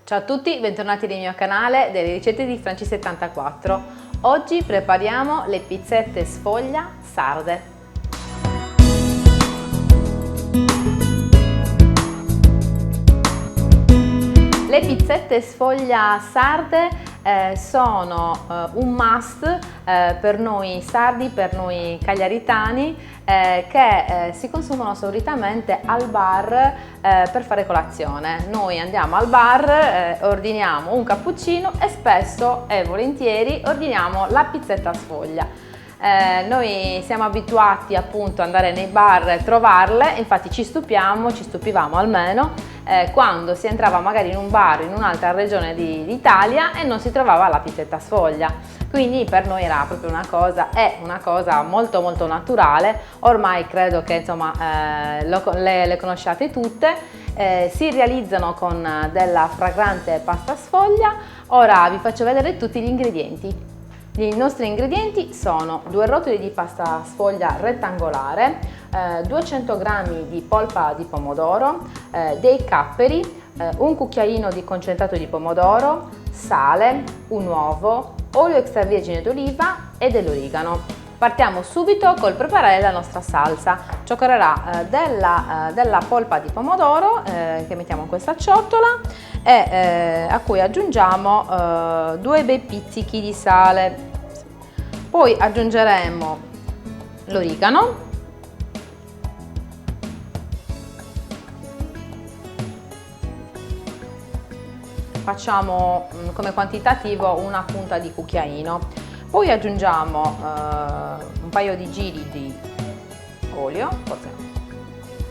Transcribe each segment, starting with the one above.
Ciao a tutti, bentornati nel mio canale delle ricette di Franci74. Oggi prepariamo le pizzette sfoglia sarde. Le pizzette sfoglia sarde sono un must per noi sardi, per noi cagliaritani, che si consumano solitamente al bar per fare colazione. Noi andiamo al bar, ordiniamo un cappuccino e spesso e volentieri ordiniamo la pizzetta sfoglia. Noi siamo abituati appunto ad andare nei bar e trovarle, infatti ci stupivamo almeno quando si entrava magari in un bar in un'altra regione d'Italia e non si trovava la pizzetta sfoglia. Quindi per noi era proprio è una cosa molto molto naturale. Ormai credo che insomma le conosciate tutte. Si realizzano con della fragrante pasta sfoglia. Ora vi faccio vedere tutti gli ingredienti. I nostri ingredienti sono 2 rotoli di pasta sfoglia rettangolare, 200 g di polpa di pomodoro, dei capperi, un cucchiaino di concentrato di pomodoro, sale, un uovo, olio extravergine d'oliva e dell'origano. Partiamo subito col preparare la nostra salsa. Ci occorrerà della polpa di pomodoro che mettiamo in questa ciotola e a cui aggiungiamo 2 bei pizzichi di sale. Poi aggiungeremo l'origano, facciamo come quantitativo una punta di cucchiaino. Poi aggiungiamo un paio di giri di olio, forse.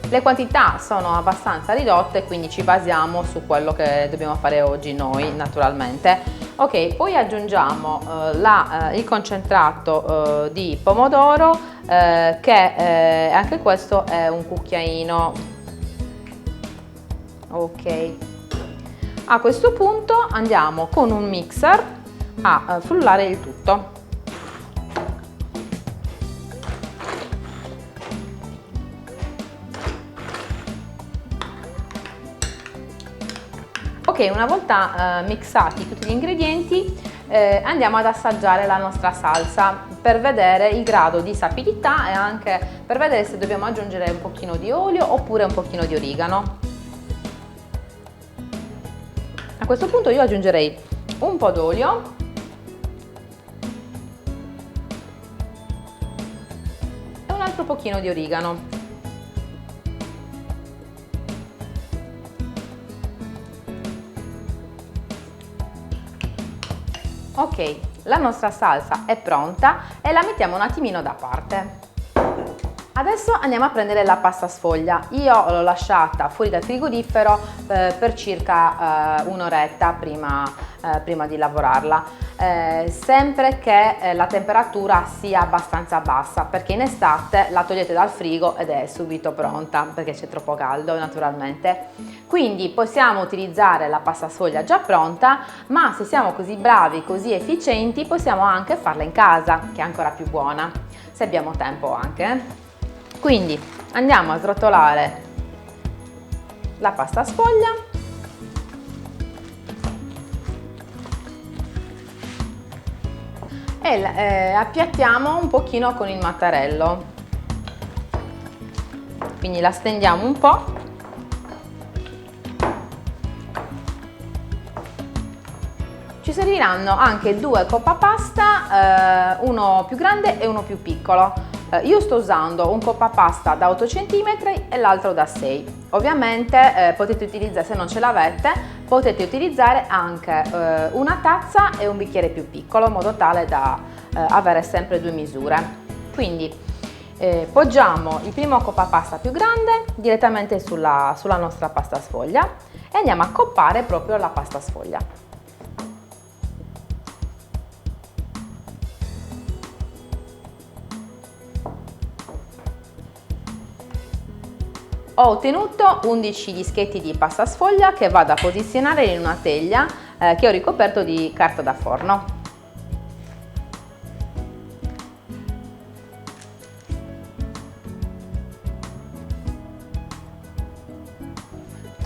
Le quantità sono abbastanza ridotte, quindi ci basiamo su quello che dobbiamo fare oggi noi, naturalmente. Ok, poi aggiungiamo il concentrato di pomodoro, che anche questo è un cucchiaino. Ok. A questo punto andiamo con un mixer a frullare il tutto. Ok, una volta mixati tutti gli ingredienti andiamo ad assaggiare la nostra salsa per vedere il grado di sapidità e anche per vedere se dobbiamo aggiungere un pochino di olio oppure un pochino di origano. A questo punto io aggiungerei un po' d'olio e un altro pochino di origano. Ok, la nostra salsa è pronta e la mettiamo un attimino da parte. Adesso andiamo a prendere la pasta sfoglia. Io l'ho lasciata fuori dal frigorifero per circa un'oretta prima di lavorarla, sempre che la temperatura sia abbastanza bassa, perché in estate la togliete dal frigo ed è subito pronta perché c'è troppo caldo naturalmente. Quindi possiamo utilizzare la pasta sfoglia già pronta, ma se siamo così bravi, così efficienti, possiamo anche farla in casa, che è ancora più buona, se abbiamo tempo anche. Quindi andiamo a srotolare la pasta sfoglia e appiattiamo un pochino con il mattarello, quindi la stendiamo un po'. Ci serviranno anche 2 coppa pasta, uno più grande e uno più piccolo. Io sto usando un coppa pasta da 8 cm e l'altro da 6. Ovviamente potete utilizzare, se non ce l'avete, potete utilizzare anche una tazza e un bicchiere più piccolo, in modo tale da avere sempre 2 misure. Quindi poggiamo il primo coppa pasta più grande direttamente sulla nostra pasta sfoglia e andiamo a coppare proprio la pasta sfoglia. Ho ottenuto 11 dischetti di pasta sfoglia che vado a posizionare in una teglia che ho ricoperto di carta da forno.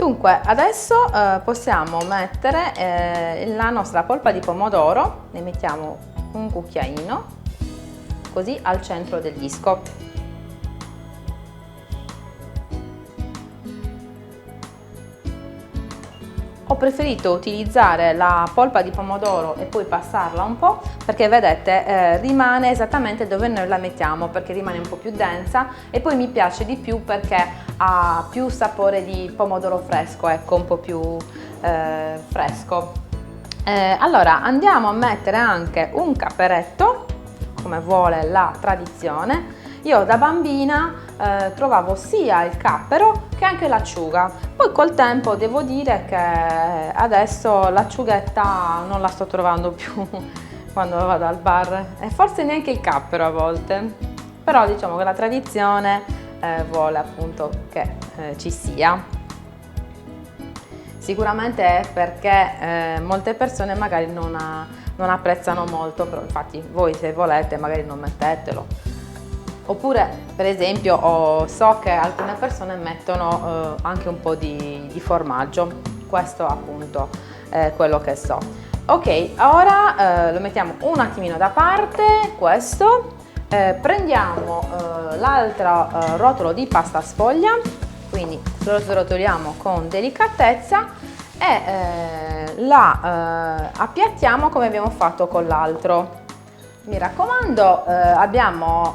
Dunque, adesso possiamo mettere la nostra polpa di pomodoro, ne mettiamo un cucchiaino, così al centro del disco. Ho preferito utilizzare la polpa di pomodoro e poi passarla un po' perché vedete rimane esattamente dove noi la mettiamo, perché rimane un po' più densa e poi mi piace di più perché ha più sapore di pomodoro fresco, ecco, un po' più fresco. Allora andiamo a mettere anche un caperetto come vuole la tradizione. Io da bambina trovavo sia il cappero che anche l'acciuga, poi col tempo devo dire che adesso l'acciughetta non la sto trovando più quando vado al bar e forse neanche il cappero a volte, però diciamo che la tradizione vuole appunto che ci sia. Sicuramente è perché molte persone magari non apprezzano molto, però infatti voi se volete magari non mettetelo. Oppure per esempio so che alcune persone mettono anche un po' di formaggio, questo appunto è quello che so. Ok, ora lo mettiamo un attimino da parte, questo, prendiamo l'altro rotolo di pasta sfoglia, quindi lo srotoliamo con delicatezza e la appiattiamo come abbiamo fatto con l'altro. Mi raccomando, abbiamo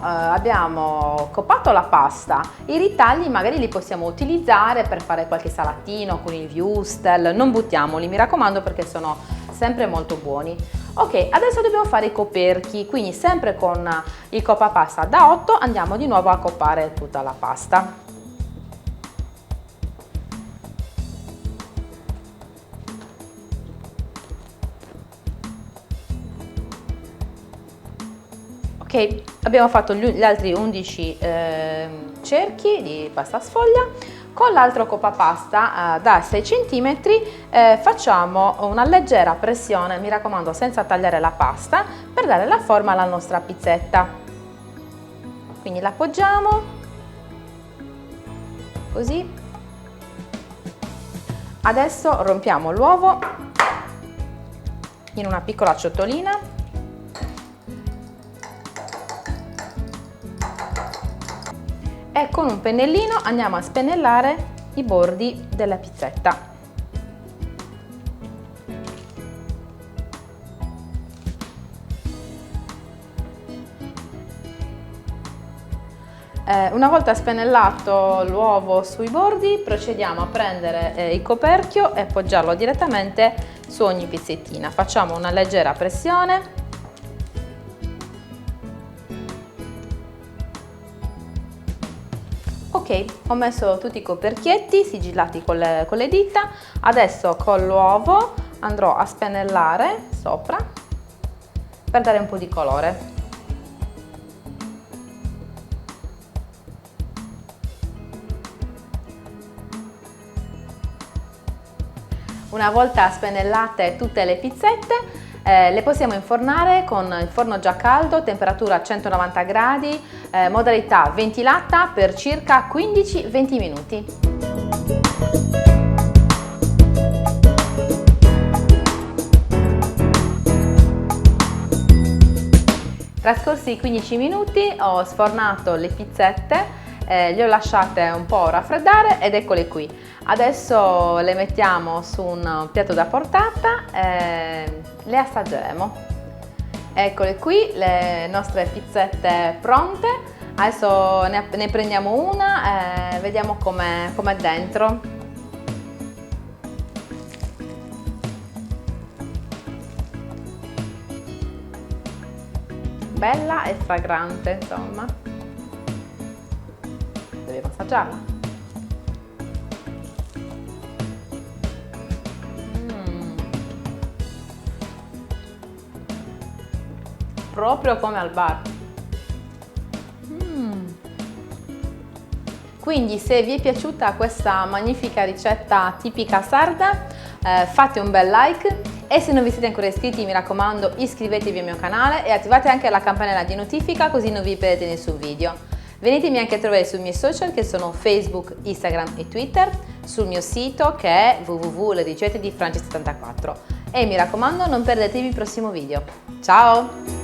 coppato la pasta, i ritagli magari li possiamo utilizzare per fare qualche salatino con il wurstel, non buttiamoli, mi raccomando, perché sono sempre molto buoni. Ok, adesso dobbiamo fare i coperchi, quindi sempre con il coppapasta da 8 andiamo di nuovo a coppare tutta la pasta. Ok, abbiamo fatto gli altri 11 cerchi di pasta sfoglia. Con l'altro coppapasta da 6 cm facciamo una leggera pressione, mi raccomando senza tagliare la pasta, per dare la forma alla nostra pizzetta. Quindi la appoggiamo, così. Adesso rompiamo l'uovo in una piccola ciotolina. E con un pennellino andiamo a spennellare i bordi della pizzetta. Una volta spennellato l'uovo sui bordi, procediamo a prendere il coperchio e appoggiarlo direttamente su ogni pizzettina. Facciamo una leggera pressione. Ok, ho messo tutti i coperchietti sigillati con le dita, adesso con l'uovo andrò a spennellare sopra per dare un po' di colore. Una volta spennellate tutte le pizzette, le possiamo infornare con il forno già caldo, temperatura 190 gradi, modalità ventilata per circa 15-20 minuti. Trascorsi i 15 minuti ho sfornato le pizzette, le ho lasciate un po' raffreddare ed eccole qui. Adesso le mettiamo su un piatto da portata e le assaggeremo. Eccole qui le nostre pizzette pronte. Adesso ne prendiamo una e vediamo com'è dentro. Bella e fragrante, insomma. Dobbiamo assaggiarla. Proprio come al bar. Quindi se vi è piaciuta questa magnifica ricetta tipica sarda, fate un bel like e se non vi siete ancora iscritti, mi raccomando, iscrivetevi al mio canale e attivate anche la campanella di notifica così non vi perdete nessun video. Venitemi anche a trovare sui miei social che sono Facebook, Instagram e Twitter, sul mio sito che è www.lericette di Franci74 e mi raccomando non perdetevi il prossimo video. Ciao!